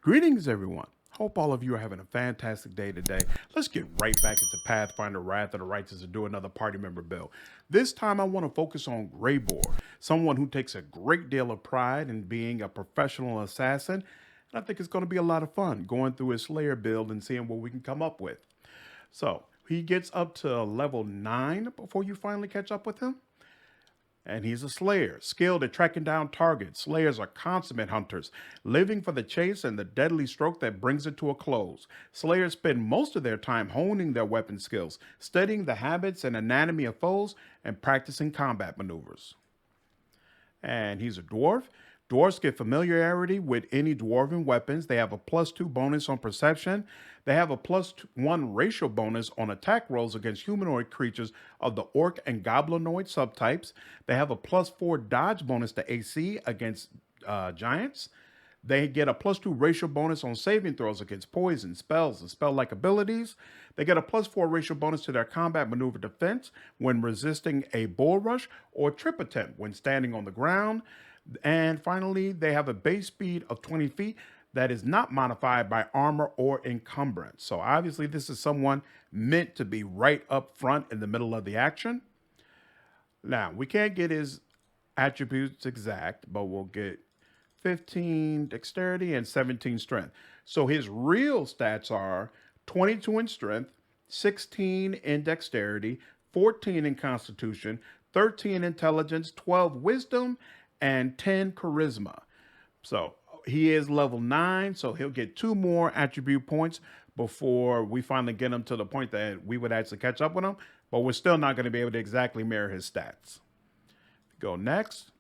Greetings, everyone. Hope all of you are having a fantastic day today. Let's get right back into Pathfinder Wrath of the Righteous and do another party member build. This time I want to focus on Greybor, someone who takes a great deal of pride in being a professional assassin. And I think it's going to be a lot of fun going through his Slayer build and seeing what we can come up with. So he gets up to level 9 before you finally catch up with him. And he's a slayer, skilled at tracking down targets. Slayers are consummate hunters, living for the chase and the deadly stroke that brings it to a close. Slayers spend most of their time honing their weapon skills, studying the habits and anatomy of foes, and practicing combat maneuvers. And he's a dwarf. Dwarves get familiarity with any dwarven weapons. They have a +2 bonus on perception. They have a +1 racial bonus on attack rolls against humanoid creatures of the orc and goblinoid subtypes. They have a +4 dodge bonus to AC against giants. They get a +2 racial bonus on saving throws against poison, spells, and spell-like abilities. They get a +4 racial bonus to their combat maneuver defense when resisting a bull rush or trip attempt when standing on the ground. And finally, they have a base speed of 20 feet that is not modified by armor or encumbrance. So obviously, this is someone meant to be right up front in the middle of the action. Now, we can't get his attributes exact, but we'll get 15 dexterity and 17 strength. So his real stats are 22 in strength, 16 in dexterity, 14 in constitution, 13 intelligence, 12 wisdom, and 10 charisma. So he is level 9, so he'll get 2 more attribute points before we finally get him to the point that we would actually catch up with him, but we're still not going to be able to exactly mirror his stats. Go next.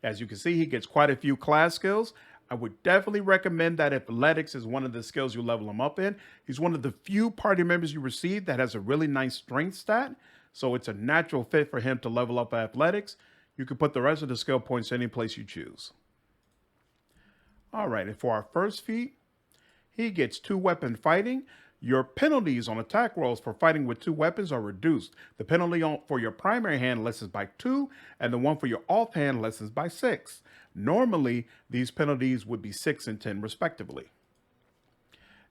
As you can see, he gets quite a few class skills. I would definitely recommend that athletics is one of the skills you level him up in. He's one of the few party members you receive that has a really nice strength stat, so it's a natural fit for him to level up athletics. You can put the rest of the skill points any place you choose. All right, and for our first feat, he gets 2 weapon fighting. Your penalties on attack rolls for fighting with 2 weapons are reduced. The penalty for your primary hand lessens by 2, and the one for your offhand lessens by 6. Normally, these penalties would be 6 and 10 respectively.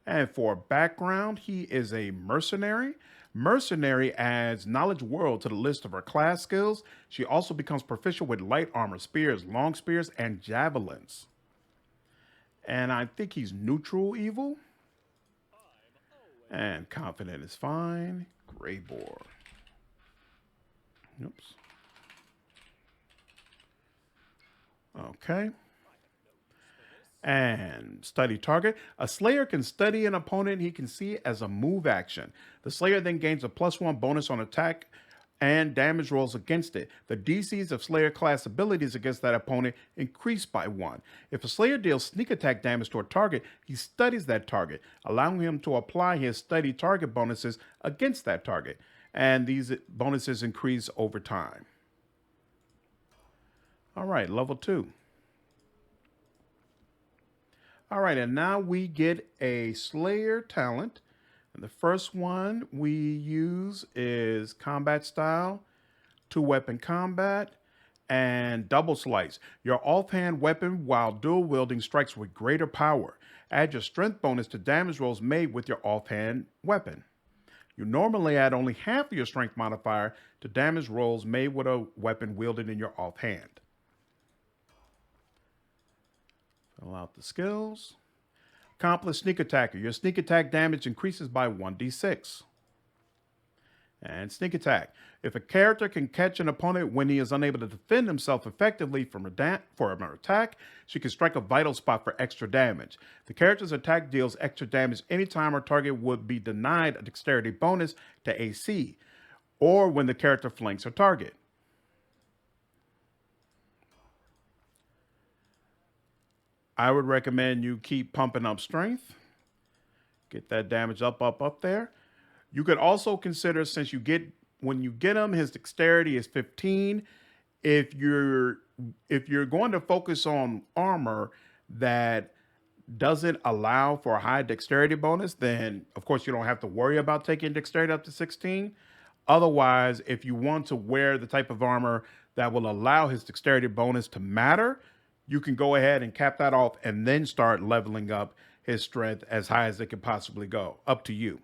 And for background, he is a mercenary. Mercenary adds Knowledge World to the list of her class skills. She also becomes proficient with light armor, spears, long spears, and javelins. And I think he's neutral evil. And confident is fine. Greybor. Oops. Okay. And study target. A Slayer can study an opponent he can see as a move action. The Slayer then gains a +1 bonus on attack and damage rolls against it. The DCs of Slayer class abilities against that opponent increase by 1. If a Slayer deals sneak attack damage to a target, he studies that target, allowing him to apply his study target bonuses against that target. And these bonuses increase over time. All right, level 2. All right, and now we get a Slayer talent. And the first one we use is combat style, 2 weapon combat, and double slice. Your offhand weapon while dual wielding strikes with greater power. Add your strength bonus to damage rolls made with your offhand weapon. You normally add only half of your strength modifier to damage rolls made with a weapon wielded in your offhand. Fill out the skills. Accomplice Sneak Attacker. Your sneak attack damage increases by 1d6. And Sneak Attack. If a character can catch an opponent when he is unable to defend himself effectively from an attack, she can strike a vital spot for extra damage. The character's attack deals extra damage anytime her target would be denied a dexterity bonus to AC, or when the character flanks her target. I would recommend you keep pumping up strength. Get that damage up there. You could also consider, since when you get him, his dexterity is 15. If you're going to focus on armor that doesn't allow for a high dexterity bonus, then of course you don't have to worry about taking dexterity up to 16. Otherwise, if you want to wear the type of armor that will allow his dexterity bonus to matter, you can go ahead and cap that off and then start leveling up his strength as high as it can possibly go. Up to you.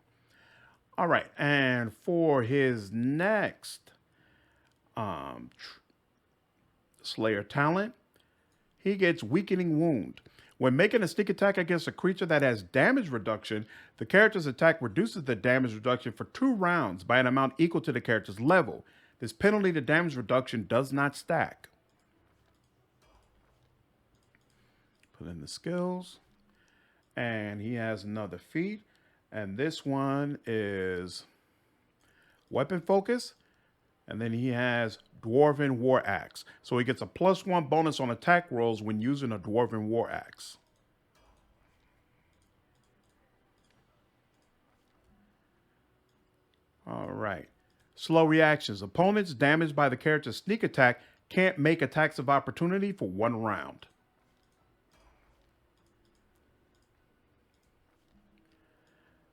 All right, and for his next um, Slayer talent, he gets Weakening Wound. When making a sneak attack against a creature that has damage reduction, the character's attack reduces the damage reduction for 2 rounds by an amount equal to the character's level. This penalty to damage reduction does not stack. Put in the skills. And he has another feat. And this one is Weapon Focus. And then he has Dwarven War Axe. So he gets a +1 bonus on attack rolls when using a Dwarven War Axe. All right. Slow reactions. Opponents damaged by the character's sneak attack can't make attacks of opportunity for 1 round.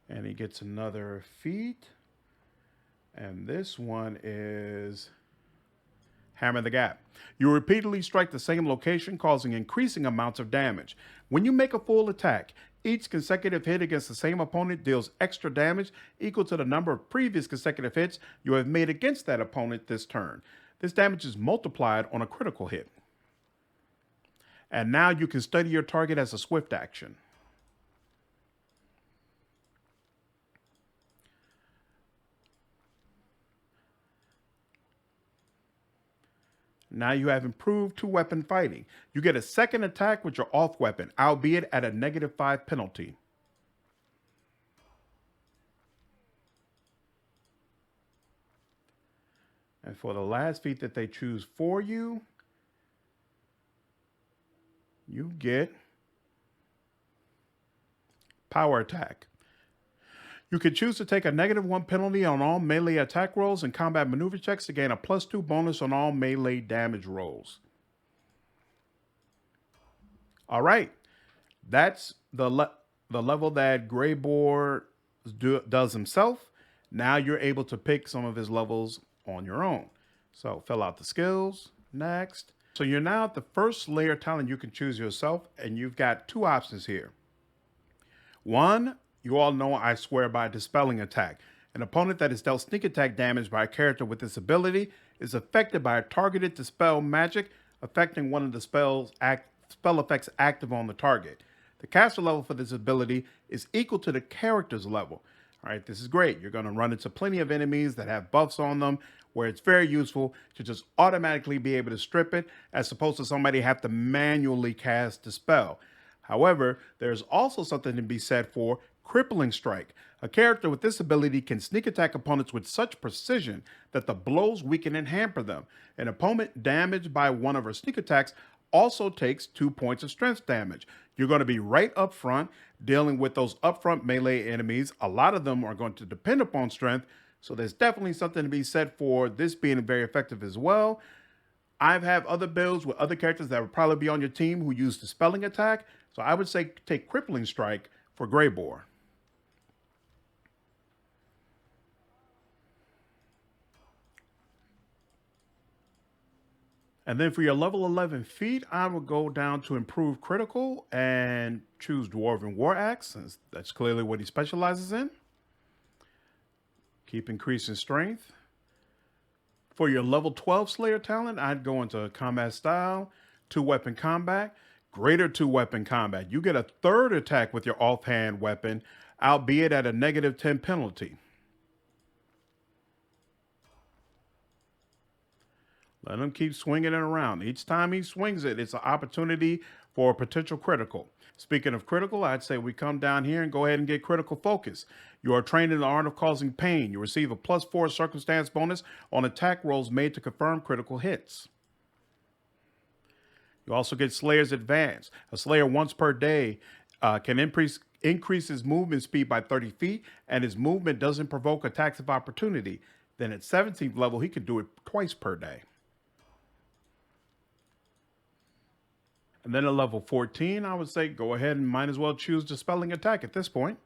And he gets another feat. And this one is Hammer the Gap. You repeatedly strike the same location, causing increasing amounts of damage. When you make a full attack, each consecutive hit against the same opponent deals extra damage equal to the number of previous consecutive hits you have made against that opponent this turn. This damage is multiplied on a critical hit. And now you can study your target as a swift action. Now you have improved 2-weapon fighting. You get a second attack with your off weapon, albeit at a -5 penalty. And for the last feat that they choose for you, you get Power Attack. You can choose to take a -1 penalty on all melee attack rolls and combat maneuver checks to gain a +2 bonus on all melee damage rolls. All right, that's the level that Greybor does himself. Now you're able to pick some of his levels on your own. So fill out the skills, next. So you're now at the first Slayer talent you can choose yourself, and you've got 2 options here. One, you all know I swear by Dispelling Attack. An opponent that is dealt sneak attack damage by a character with this ability is affected by a targeted dispel magic, affecting one of the spell effects active on the target. The caster level for this ability is equal to the character's level. All right, this is great. You're going to run into plenty of enemies that have buffs on them, where it's very useful to just automatically be able to strip it, as opposed to somebody have to manually cast the spell. However, there's also something to be said for Crippling Strike. A character with this ability can sneak attack opponents with such precision that the blows weaken and hamper them. An opponent damaged by one of her sneak attacks also takes 2 points of strength damage. You're going to be right up front dealing with those upfront melee enemies. A lot of them are going to depend upon strength, so there's definitely something to be said for this being very effective as well. I've had other builds with other characters that would probably be on your team who use Dispelling Attack, so I would say take Crippling Strike for Greybor. And then for your level 11 feat, I would go down to Improve Critical and choose Dwarven War Axe, since that's clearly what he specializes in. Keep increasing strength. For your level 12 Slayer talent, I'd go into Combat Style, 2-weapon combat, greater 2-weapon combat. You get a 3rd attack with your offhand weapon, albeit at a -10 penalty. Let him keep swinging it around. Each time he swings it, it's an opportunity for a potential critical. Speaking of critical, I'd say we come down here and go ahead and get Critical Focus. You are trained in the art of causing pain. You receive a +4 circumstance bonus on attack rolls made to confirm critical hits. You also get Slayer's Advance. A Slayer once per day can increase his movement speed by 30 feet, and his movement doesn't provoke attacks of opportunity. Then at 17th level, he can do it twice per day. And then at level 14, I would say go ahead and might as well choose Dispelling Attack at this point.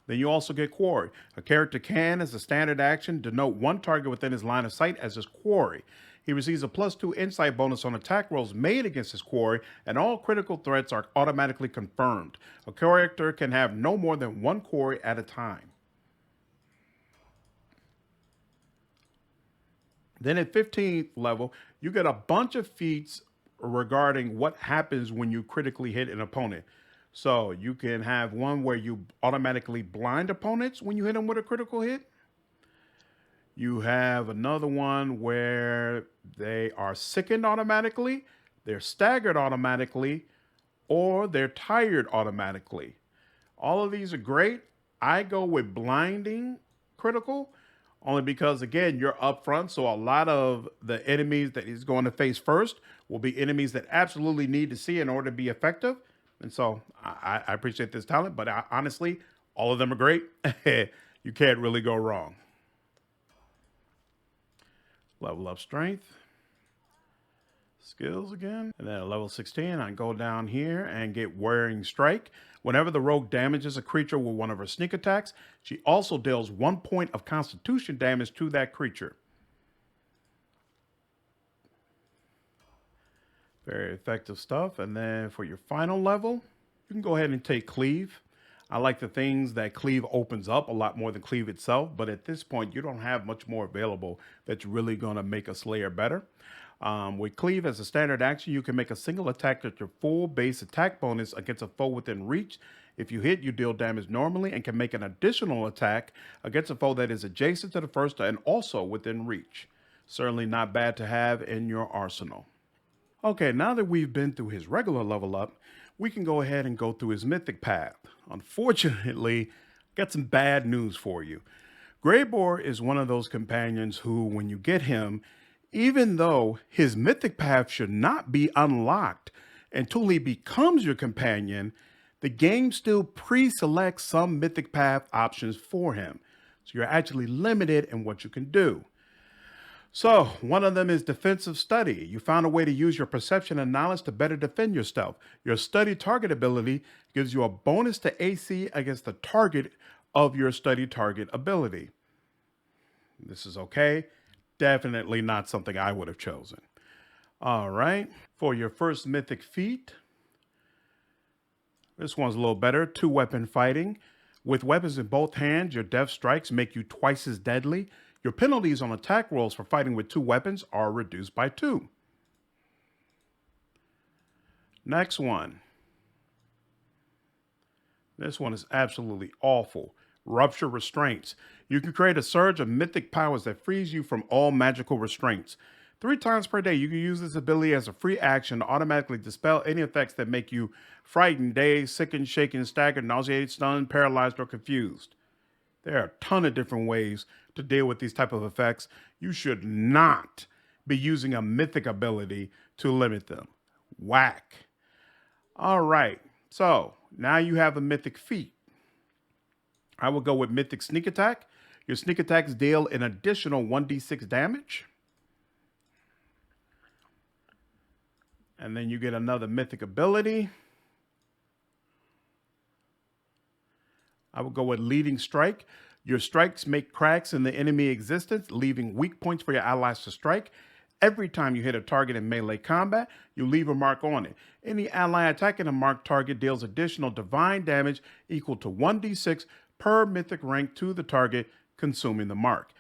Then you also get quarry. A character can, as a standard action, denote one target within his line of sight as his quarry. He receives a +2 insight bonus on attack rolls made against his quarry, and all critical threats are automatically confirmed. A character can have no more than one quarry at a time. Then at 15th level, you get a bunch of feats regarding what happens when you critically hit an opponent. So you can have one where you automatically blind opponents when you hit them with a critical hit. You have another one where they are sickened automatically, they're staggered automatically, or they're tired automatically. All of these are great. I go with blinding critical only because, again, you're up front. So a lot of the enemies that he's going to face first will be enemies that absolutely need to see in order to be effective. And so I appreciate this talent, but honestly, all of them are great. You can't really go wrong. Level up strength. Skills again. And then at level 16, I go down here and get Wearing Strike. Whenever the rogue damages a creature with one of her sneak attacks, she also deals 1 point of constitution damage to that creature. Very effective stuff. And then for your final level, you can go ahead and take Cleave. I like the things that Cleave opens up a lot more than Cleave itself, but at this point, you don't have much more available that's really going to make a Slayer better. With Cleave as a standard action, you can make a single attack at your full base attack bonus against a foe within reach. If you hit, you deal damage normally and can make an additional attack against a foe that is adjacent to the first and also within reach. Certainly not bad to have in your arsenal. Okay, now that we've been through his regular level up, we can go ahead and go through his mythic path. Unfortunately, got some bad news for you. Greybor is one of those companions who, when you get him, even though his mythic path should not be unlocked until he becomes your companion, the game still pre-selects some mythic path options for him. So you're actually limited in what you can do. So one of them is defensive study. You found a way to use your perception and knowledge to better defend yourself. Your study target ability gives you a bonus to AC against the target of your study target ability. This is okay. Definitely not something I would have chosen. All right. For your first mythic feat, this one's a little better. 2-weapon fighting. With weapons in both hands, your death strikes make you twice as deadly. Your penalties on attack rolls for fighting with 2 weapons are reduced by 2. Next one. This one is absolutely awful. Rupture restraints. You can create a surge of mythic powers that frees you from all magical restraints. 3 times per day, you can use this ability as a free action to automatically dispel any effects that make you frightened, dazed, sickened, shaken, staggered, nauseated, stunned, paralyzed, or confused. There are a ton of different ways to deal with these type of effects. You should not be using a mythic ability to limit them. Whack. All right. So now you have a mythic feat. I will go with mythic sneak attack. Your sneak attacks deal an additional 1d6 damage. And then you get another mythic ability. I will go with leading strike. Your strikes make cracks in the enemy existence, leaving weak points for your allies to strike. Every time you hit a target in melee combat, you leave a mark on it. Any ally attacking a marked target deals additional divine damage equal to 1d6 per mythic rank to the target, consuming the mark.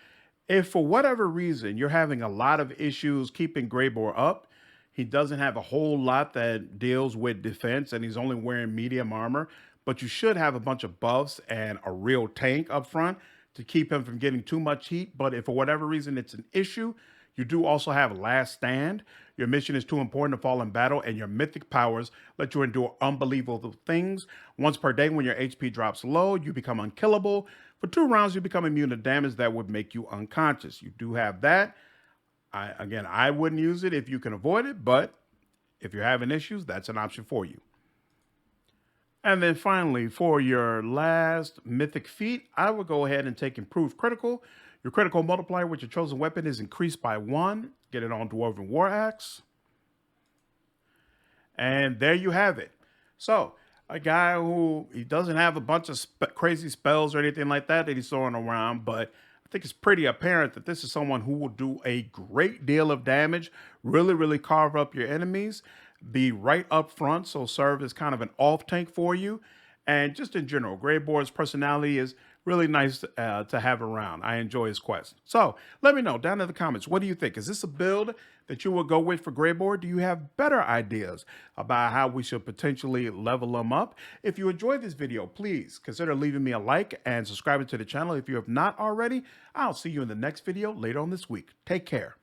If for whatever reason you're having a lot of issues keeping Greybor up, he doesn't have a whole lot that deals with defense and he's only wearing medium armor, but you should have a bunch of buffs and a real tank up front to keep him from getting too much heat. But if for whatever reason it's an issue, you do also have Last Stand. Your mission is too important to fall in battle, and your mythic powers let you endure unbelievable things. Once per day, when your HP drops low, you become unkillable. For 2 rounds, you become immune to damage that would make you unconscious. You do have that. I wouldn't use it if you can avoid it, but if you're having issues, that's an option for you. And then finally, for your last mythic feat, I will go ahead and take Improved Critical. Your critical multiplier with your chosen weapon is increased by 1. Get it on Dwarven War Axe. And there you have it. So a guy who he doesn't have a bunch of crazy spells or anything like that that he's throwing around, but I think it's pretty apparent that this is someone who will do a great deal of damage, really carve up your enemies, be right up front, so serve as kind of an off tank for you. And just in general, Greybor's personality is really nice to have around. I enjoy his quest. So let me know down in the comments. What do you think? Is this a build that you will go with for Greybor? Do you have better ideas about how we should potentially level him up? If you enjoyed this video, please consider leaving me a like and subscribing to the channel if you have not already. I'll see you in the next video later on this week. Take care.